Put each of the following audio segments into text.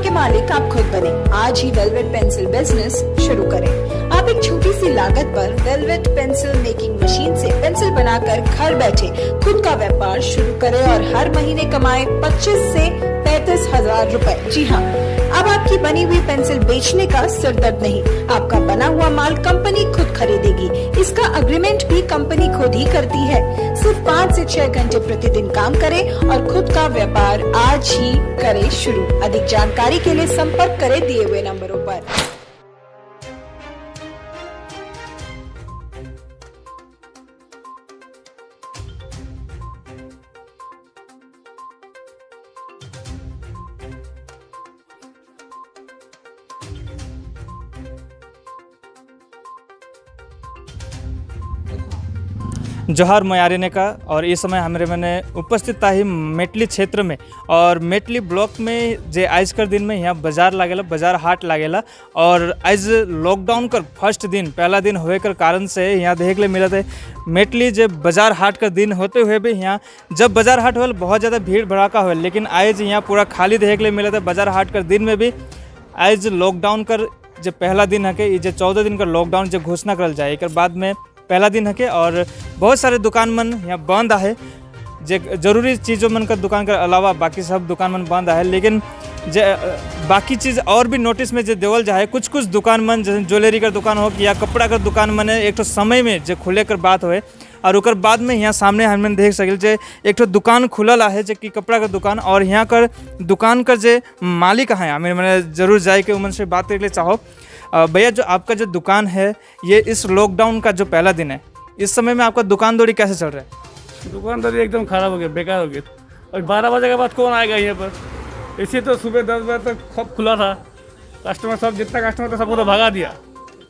के मालिक आप खुद बने। आज ही वेलवेट पेंसिल बिजनेस शुरू करें। आप एक छोटी सी लागत पर वेलवेट पेंसिल मेकिंग मशीन से पेंसिल बनाकर घर बैठे खुद का व्यापार शुरू करें और हर महीने कमाए 25 से 35 हजार रुपए। जी हाँ, अब आपकी बनी हुई पेंसिल बेचने का सिरदर्द नहीं। आपका बना हुआ माल कंपनी खुद खरीदेगी। इसका अग्रीमेंट भी कंपनी खुद ही करती है। सिर्फ 5 से 6 घंटे प्रतिदिन काम करें और खुद का व्यापार आज ही करें शुरू। अधिक जानकारी के लिए संपर्क करें दिए हुए नंबरों पर। जोहार मयारिने का। और इस समय हमारे मैंने उपस्थित था ही मेटली क्षेत्र में और मेटली ब्लॉक में जे आज कर दिन में यहाँ बाजार लागेला, बाजार हाट लागेला। और आज लॉकडाउन कर फर्स्ट दिन पहला दिन होए कर कारण से यहाँ देखे के लिए मिलत है मेटली जे बाजार हाट का दिन होते हुए भी यहाँ जब बाजार हाट हो बहुत ज़्यादा भीड़ भड़ाका हो, लेकिन आज यहाँ पूरा खाली देखे के लिए मिलत है। बाजार हाट कर दिन में भी आज लॉकडाउन कर जो पहला दिन है कि जो 14 दिन का लॉकडाउन जो घोषणा करल जाए एक बाद में पहला दिन है के और बहुत सारे दुकान मन यहाँ बंद है। जे जरूरी चीज़ों मन का दुकान के अलावा बाकी सब दुकान मन बंद है। लेकिन जे बाकी चीज़ और भी नोटिस में जो देवल जाए कुछ दुकान मन जैसे ज्वेलरी का दुकान हो या कपड़ा का दुकान मन एक तो समय में जो खुले कर बात होए और उकर बाद में यहाँ सामने हम देख सकिल जे एक तो दुकान खुलल है जो कि कपड़ा का दुकान। और यहाँ कर दुकान का जो मालिक है मैंने जरूर जाए के उमन से बात करके चाहो। भैया जो आपका जो दुकान है ये इस लॉकडाउन का जो पहला दिन है इस समय में आपका दुकानदारी कैसे चल रहा है? दुकानदारी एकदम ख़राब हो गया, बेकार हो गया। और 12 बजे के बाद कौन आएगा यहाँ पर? इसी तो सुबह 10 बजे तक सब खुला था, कस्टमर सब जितना कस्टमर था सबको तो भगा दिया।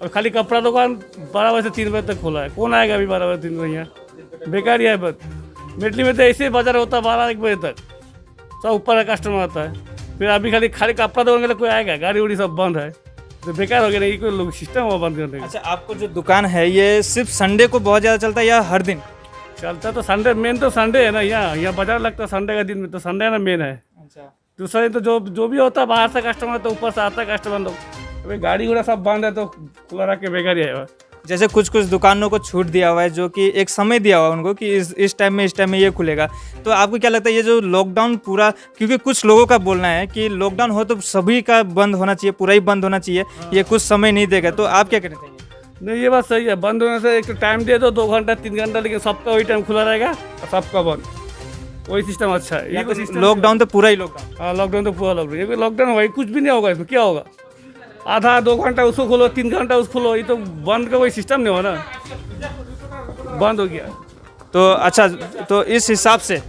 और खाली कपड़ा दुकान 12 बजे से 3 बजे तक खुला है। कौन आएगा अभी 12 बजे 3 बजे यहाँ? बेकार ही है। बस मेटली में तो ऐसे बाजार होता है 12-1 बजे तक, सब ऊपर का कस्टमर आता है। फिर अभी खाली कपड़ा दुकान के लिए कोई आएगा? गाड़ी उड़ी सब बंद है, तो बेकार हो गया। नहीं कोई लोग सिस्टम हुआ बंद करने का। अच्छा, आपको जो दुकान है ये सिर्फ संडे को बहुत ज़्यादा चलता है या हर दिन चलता? तो संडे मेन तो संडे है ना, यहाँ बाजार लगता है संडे का दिन में, तो संडे ना मेन है। अच्छा, दूसरा दिन तो जो भी होता है बाहर से कस्टमर तो ऊपर से आता है कस्टमर लोग। अभी गाड़ी घोड़ा सब बंद है तो खुला रख के बेकार ही है। जैसे कुछ दुकानों को छूट दिया हुआ है जो कि एक समय दिया हुआ है उनको कि इस टाइम में ये खुलेगा। तो आपको क्या लगता है ये जो लॉकडाउन पूरा, क्योंकि कुछ लोगों का बोलना है कि लॉकडाउन हो तो सभी का बंद होना चाहिए, पूरा ही बंद होना चाहिए, ये कुछ समय नहीं देगा, तो आप क्या कहना चाहिए? नहीं, ये बात सही है। बंद होने से एक तो टाइम दे दो 2 घंटा 3 घंटा, लेकिन सबका वही टाइम खुला रहेगा और सबका बंद, वही सिस्टम अच्छा है। ये लॉकडाउन तो पूरा ही लॉकडाउन। हाँ, लॉकडाउन तो पूरा लॉकडाउन। ये लॉकडाउन होगा, कुछ भी नहीं होगा इसमें। क्या होगा? आधा 2 घंटा उसको खोलो, 3 घंटा उसको खोलो, ये तो बंद का कोई सिस्टम नहीं हो ना, बंद हो गया। तो अच्छा, तो इस हिसाब से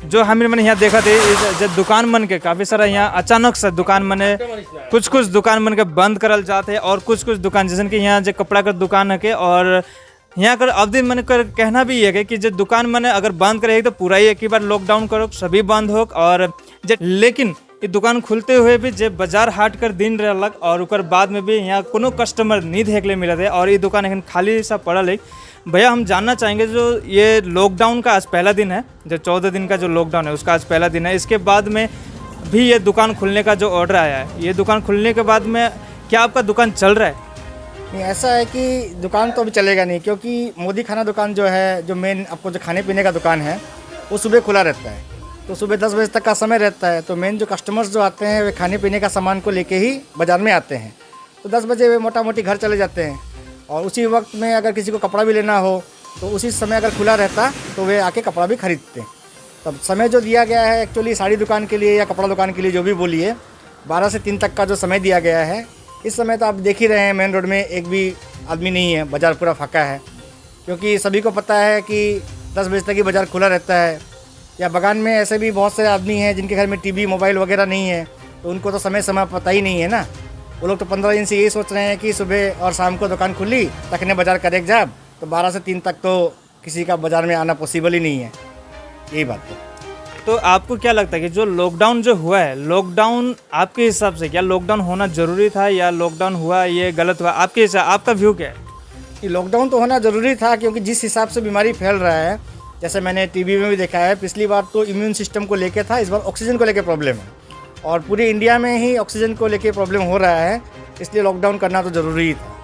जो मैंने यहाँ देखा थे जब दुकान मन के काफ़ी सारा यहाँ अचानक से दुकान मने कुछ दुकान मन के बंद करल जाते हैं और कुछ दुकान जैसे कि यहाँ जो कपड़ा का दुकान है के और यहाँ कर अवधि मन कर कहना भी ये है कि जो दुकान मने अगर बंद करेगी तो पूरा ही एक ही बार लॉकडाउन करो, सभी बंद हो। और लेकिन ये दुकान खुलते हुए भी जब बाजार हाट कर दिन रहलक और उकर बाद में भी यहाँ कोनो कस्टमर नहीं देखे के लिए मिलते और ये दुकान एखन खाली सा पड़ल है। भैया हम जानना चाहेंगे जो ये लॉकडाउन का आज पहला दिन है, जो 14 दिन का जो लॉकडाउन है उसका आज पहला दिन है, इसके बाद में भी ये दुकान खुलने का जो ऑर्डर आया है, ये दुकान खुलने के बाद में क्या आपका दुकान चल रहा है? नहीं, ऐसा है कि दुकान तो अभी चलेगा नहीं, क्योंकि मोदी खाना दुकान जो है, जो मेन आपको जो खाने पीने का दुकान है वो सुबह खुला रहता है। तो सुबह 10 बजे तक का समय रहता है, तो मेन जो कस्टमर्स जो आते हैं वे खाने पीने का सामान को लेके ही बाज़ार में आते हैं। तो 10 बजे वे मोटा मोटी घर चले जाते हैं और उसी वक्त में अगर किसी को कपड़ा भी लेना हो तो उसी समय अगर खुला रहता तो वे आके कपड़ा भी खरीदते हैं। तब समय जो दिया गया है एक्चुअली साड़ी दुकान के लिए या कपड़ा दुकान के लिए जो भी बोलिए, 12 से 3 तक का जो समय दिया गया है। इस समय तो आप देख ही रहे हैं मेन रोड में एक भी आदमी नहीं है, बाज़ार पूरा फाका है, क्योंकि सभी को पता है कि 10 बजे तक ही बाज़ार खुला रहता है। या बगान में ऐसे भी बहुत से आदमी हैं जिनके घर में टीवी मोबाइल वगैरह नहीं है, तो उनको तो समय पता ही नहीं है ना। वो लोग तो 15 दिन से यही सोच रहे हैं कि सुबह और शाम को दुकान खुली तकने बाज़ार करें जाब, तो 12 से 3 तक तो किसी का बाज़ार में आना पॉसिबल ही नहीं है। यही बात है। तो आपको क्या लगता है कि जो लॉकडाउन जो हुआ है, लॉकडाउन आपके हिसाब से क्या लॉकडाउन होना ज़रूरी था या लॉकडाउन हुआ ये गलत हुआ? आपके हिसाब, आपका व्यू क्या है? कि लॉकडाउन तो होना ज़रूरी था, क्योंकि जिस हिसाब से बीमारी फैल रहा है, जैसे मैंने टीवी में भी देखा है, पिछली बार तो इम्यून सिस्टम को लेके था, इस बार ऑक्सीजन को लेके प्रॉब्लम है। और पूरी इंडिया में ही ऑक्सीजन को लेके प्रॉब्लम हो रहा है, इसलिए लॉकडाउन करना तो ज़रूरी था।